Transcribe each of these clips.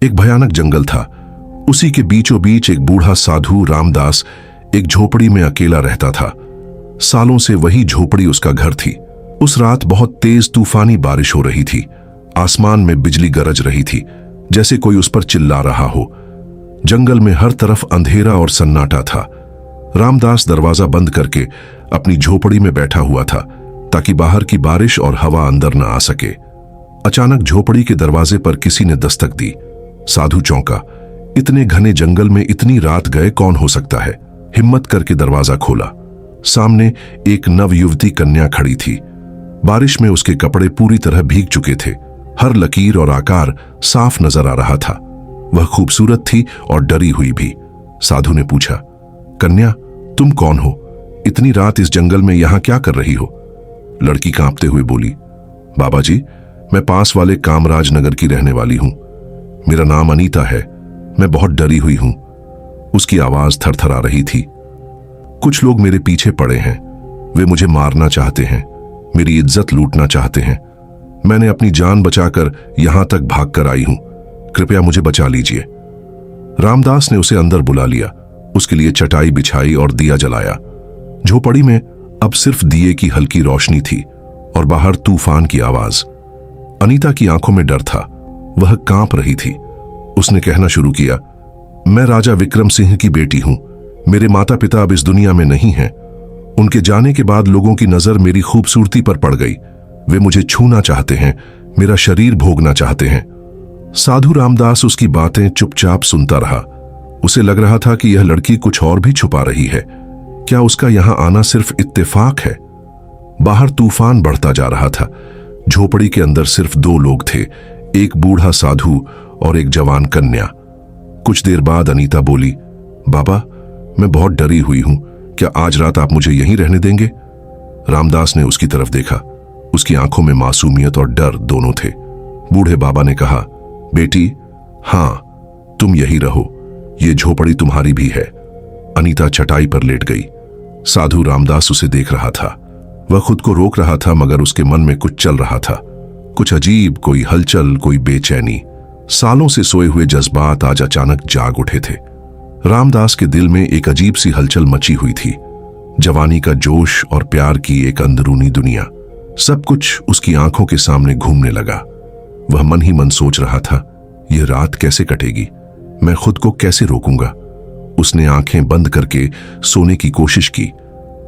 एक भयानक जंगल था। उसी के बीचों बीच एक बूढ़ा साधु रामदास एक झोपड़ी में अकेला रहता था। सालों से वही झोपड़ी उसका घर थी। उस रात बहुत तेज तूफानी बारिश हो रही थी। आसमान में बिजली गरज रही थी, जैसे कोई उस पर चिल्ला रहा हो। जंगल में हर तरफ अंधेरा और सन्नाटा था। रामदास दरवाजा बंद करके अपनी झोपड़ी में बैठा हुआ था, ताकि बाहर की बारिश और हवा अंदर न आ सके। अचानक झोपड़ी के दरवाजे पर किसी ने दस्तक दी। साधु चौंका। इतने घने जंगल में इतनी रात गए कौन हो सकता है? हिम्मत करके दरवाजा खोला। सामने एक नवयुवती कन्या खड़ी थी। बारिश में उसके कपड़े पूरी तरह भीग चुके थे। हर लकीर और आकार साफ नजर आ रहा था। वह खूबसूरत थी और डरी हुई भी। साधु ने पूछा, कन्या, तुम कौन हो? इतनी रात इस जंगल में यहां क्या कर रही हो? लड़की कांपते हुए बोली, बाबा जी, मैं पास वाले कामराज नगर की रहने वाली हूं। मेरा नाम अनीता है। मैं बहुत डरी हुई हूं। उसकी आवाज थरथरा रही थी। कुछ लोग मेरे पीछे पड़े हैं। वे मुझे मारना चाहते हैं, मेरी इज्जत लूटना चाहते हैं। मैंने अपनी जान बचाकर यहां तक भागकर आई हूं। कृपया मुझे बचा लीजिए। रामदास ने उसे अंदर बुला लिया, उसके लिए चटाई बिछाई और दिया जलाया। झोपड़ी में अब सिर्फ दिए की हल्की रोशनी थी और बाहर तूफान की आवाज। अनीता की आंखों में डर था। वह कांप रही थी। उसने कहना शुरू किया, मैं राजा विक्रम सिंह की बेटी हूं। मेरे माता पिता अब इस दुनिया में नहीं हैं। उनके जाने के बाद लोगों की नजर मेरी खूबसूरती पर पड़ गई। वे मुझे छूना चाहते हैं, मेरा शरीर भोगना चाहते हैं। साधु रामदास उसकी बातें चुपचाप सुनता रहा। उसे लग रहा था कि यह लड़की कुछ और भी छुपा रही है। क्या उसका यहां आना सिर्फ इत्तेफाक है? बाहर तूफान बढ़ता जा रहा था। झोपड़ी के अंदर सिर्फ दो लोग थे, एक बूढ़ा साधु और एक जवान कन्या। कुछ देर बाद अनीता बोली, बाबा, मैं बहुत डरी हुई हूं। क्या आज रात आप मुझे यहीं रहने देंगे? रामदास ने उसकी तरफ देखा। उसकी आंखों में मासूमियत और डर दोनों थे। बूढ़े बाबा ने कहा, बेटी, हां, तुम यही रहो। ये झोपड़ी तुम्हारी भी है। अनीता चटाई पर लेट गई। साधु रामदास उसे देख रहा था। वह खुद को रोक रहा था, मगर उसके मन में कुछ चल रहा था। कुछ अजीब, कोई हलचल, कोई बेचैनी। सालों से सोए हुए जज्बात आज अचानक जाग उठे थे। रामदास के दिल में एक अजीब सी हलचल मची हुई थी। जवानी का जोश और प्यार की एक अंदरूनी दुनिया। सब कुछ उसकी आंखों के सामने घूमने लगा। वह मन ही मन सोच रहा था, यह रात कैसे कटेगी? मैं खुद को कैसे रोकूंगा? उसने आंखें बंद करके सोने की कोशिश की,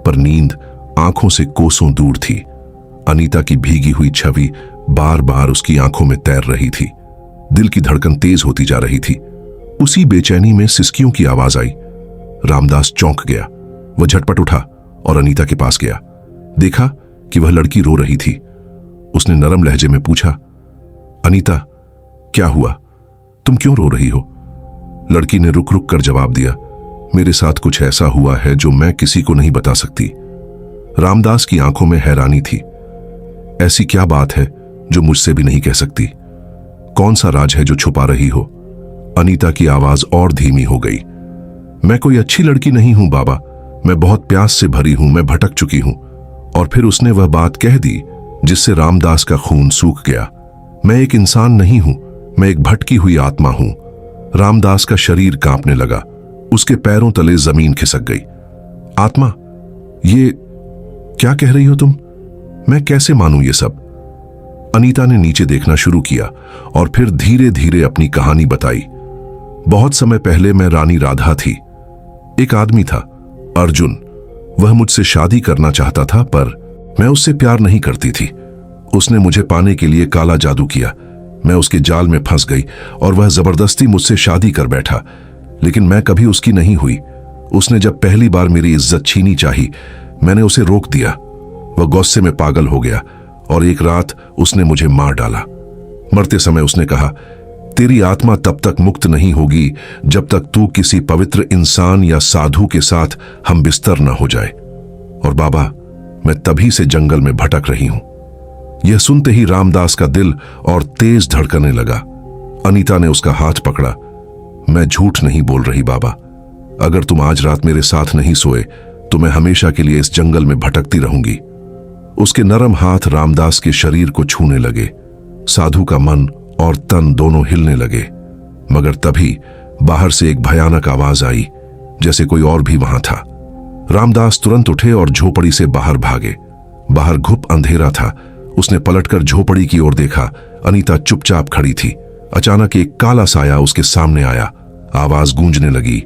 पर नींद आंखों से कोसों दूर थी। अनीता की भीगी हुई छवि बार बार उसकी आंखों में तैर रही थी। दिल की धड़कन तेज होती जा रही थी। उसी बेचैनी में सिसकियों की आवाज आई। रामदास चौंक गया। वह झटपट उठा और अनीता के पास गया। देखा कि वह लड़की रो रही थी। उसने नरम लहजे में पूछा, अनीता, क्या हुआ? तुम क्यों रो रही हो? लड़की ने रुक रुक कर जवाब दिया, मेरे साथ कुछ ऐसा हुआ है जो मैं किसी को नहीं बता सकती। रामदास की आंखों में हैरानी थी। ऐसी क्या बात है जो मुझसे भी नहीं कह सकती? कौन सा राज है जो छुपा रही हो? अनीता की आवाज और धीमी हो गई। मैं कोई अच्छी लड़की नहीं हूं बाबा। मैं बहुत प्यास से भरी हूं। मैं भटक चुकी हूं। और फिर उसने वह बात कह दी जिससे रामदास का खून सूख गया। मैं एक इंसान नहीं हूं, मैं एक भटकी हुई आत्मा हूं। रामदास का शरीर कांपने लगा। उसके पैरों तले जमीन खिसक गई। आत्मा? ये क्या कह रही हो तुम? मैं कैसे मानूं ये सब? अनीता ने नीचे देखना शुरू किया और फिर धीरे धीरे अपनी कहानी बताई। बहुत समय पहले मैं रानी राधा थी। एक आदमी था, अर्जुन। वह मुझसे शादी करना चाहता था, पर मैं उससे प्यार नहीं करती थी। उसने मुझे पाने के लिए काला जादू किया। मैं उसके जाल में फंस गई और वह जबरदस्ती मुझसे शादी कर बैठा, लेकिन मैं कभी उसकी नहीं हुई। उसने जब पहली बार मेरी इज्जत छीनी चाही, मैंने उसे रोक दिया। वह गुस्से में पागल हो गया और एक रात उसने मुझे मार डाला। मरते समय उसने कहा, तेरी आत्मा तब तक मुक्त नहीं होगी जब तक तू किसी पवित्र इंसान या साधु के साथ हम बिस्तर न हो जाए। और बाबा, मैं तभी से जंगल में भटक रही हूं। यह सुनते ही रामदास का दिल और तेज धड़कने लगा। अनीता ने उसका हाथ पकड़ा। मैं झूठ नहीं बोल रही बाबा। अगर तुम आज रात मेरे साथ नहीं सोए तो मैं हमेशा के लिए इस जंगल में भटकती रहूंगी। उसके नरम हाथ रामदास के शरीर को छूने लगे। साधु का मन और तन दोनों हिलने लगे। मगर तभी बाहर से एक भयानक आवाज आई, जैसे कोई और भी वहां था। रामदास तुरंत उठे और झोपड़ी से बाहर भागे। बाहर घुप अंधेरा था। उसने पलटकर झोपड़ी की ओर देखा। अनीता चुपचाप खड़ी थी। अचानक एक काला साया उसके सामने आया। आवाज गूंजने लगी,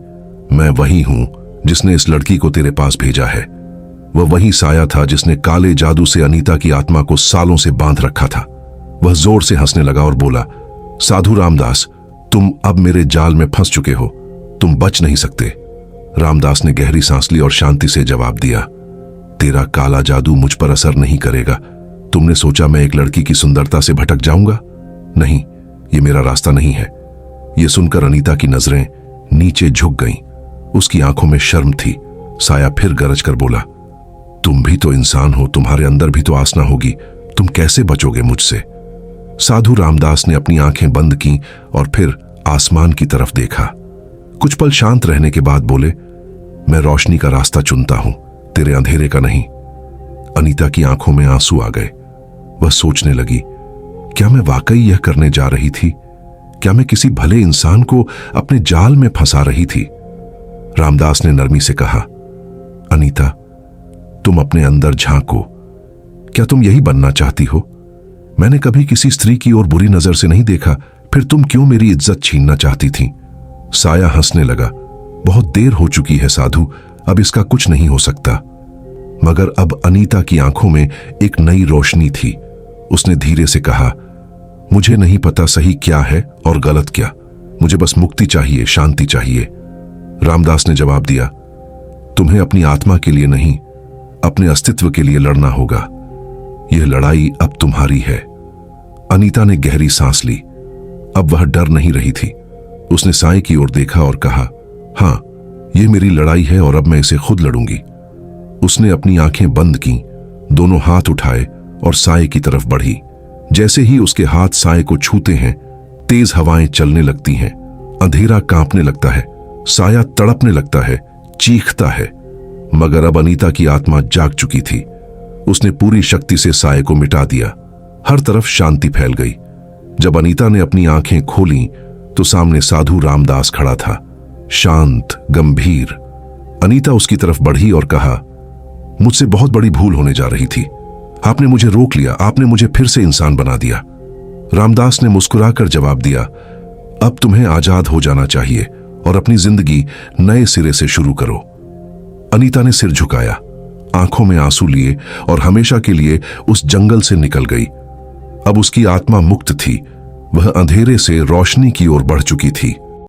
मैं वही हूं जिसने इस लड़की को तेरे पास भेजा है। वह वही साया था जिसने काले जादू से अनीता की आत्मा को सालों से बांध रखा था। वह जोर से हंसने लगा और बोला, साधु रामदास, तुम अब मेरे जाल में फंस चुके हो, तुम बच नहीं सकते। रामदास ने गहरी सांस ली और शांति से जवाब दिया, तेरा काला जादू मुझ पर असर नहीं करेगा। तुमने सोचा मैं एक लड़की की सुंदरता से भटक जाऊंगा? नहीं, ये मेरा रास्ता नहीं है। यह सुनकर अनीता की नजरें नीचे झुक गईं। उसकी आंखों में शर्म थी। साया फिर गरज कर बोला, तुम भी तो इंसान हो, तुम्हारे अंदर भी तो आसना होगी, तुम कैसे बचोगे मुझसे? साधु रामदास ने अपनी आंखें बंद की और फिर आसमान की तरफ देखा। कुछ पल शांत रहने के बाद बोले, मैं रोशनी का रास्ता चुनता हूं, तेरे अंधेरे का नहीं। अनीता की आंखों में आंसू आ गए। वह सोचने लगी, क्या मैं वाकई यह करने जा रही थी? क्या मैं किसी भले इंसान को अपने जाल में फंसा रही थी? रामदास ने नरमी से कहा, अनीता, तुम अपने अंदर झांको। क्या तुम यही बनना चाहती हो? मैंने कभी किसी स्त्री की ओर बुरी नजर से नहीं देखा, फिर तुम क्यों मेरी इज्जत छीनना चाहती थी? साया हंसने लगा, बहुत देर हो चुकी है साधु, अब इसका कुछ नहीं हो सकता। मगर अब अनीता की आंखों में एक नई रोशनी थी। उसने धीरे से कहा, मुझे नहीं पता सही क्या है और गलत क्या, मुझे बस मुक्ति चाहिए, शांति चाहिए। रामदास ने जवाब दिया, तुम्हें अपनी आत्मा के लिए नहीं, अपने अस्तित्व के लिए लड़ना होगा। यह लड़ाई अब तुम्हारी है। अनीता ने गहरी सांस ली। अब वह डर नहीं रही थी। उसने साए की ओर देखा और कहा, हां, यह मेरी लड़ाई है और अब मैं इसे खुद लड़ूंगी। उसने अपनी आंखें बंद की, दोनों हाथ उठाए और साए की तरफ बढ़ी। जैसे ही उसके हाथ साए को छूते हैं, तेज हवाएं चलने लगती हैं, अंधेरा कांपने लगता है, साया तड़पने लगता है, चीखता है। मगर अब अनीता की आत्मा जाग चुकी थी। उसने पूरी शक्ति से साए को मिटा दिया। हर तरफ शांति फैल गई। जब अनीता ने अपनी आंखें खोलीं तो सामने साधु रामदास खड़ा था, शांत, गंभीर। अनीता उसकी तरफ बढ़ी और कहा, मुझसे बहुत बड़ी भूल होने जा रही थी। आपने मुझे रोक लिया, आपने मुझे फिर से इंसान बना दिया। रामदास ने मुस्कुराकर जवाब दिया, अब तुम्हें आजाद हो जाना चाहिए और अपनी जिंदगी नए सिरे से शुरू करो। अनीता ने सिर झुकाया, आंखों में आंसू लिए और हमेशा के लिए उस जंगल से निकल गई। अब उसकी आत्मा मुक्त थी। वह अंधेरे से रोशनी की ओर बढ़ चुकी थी।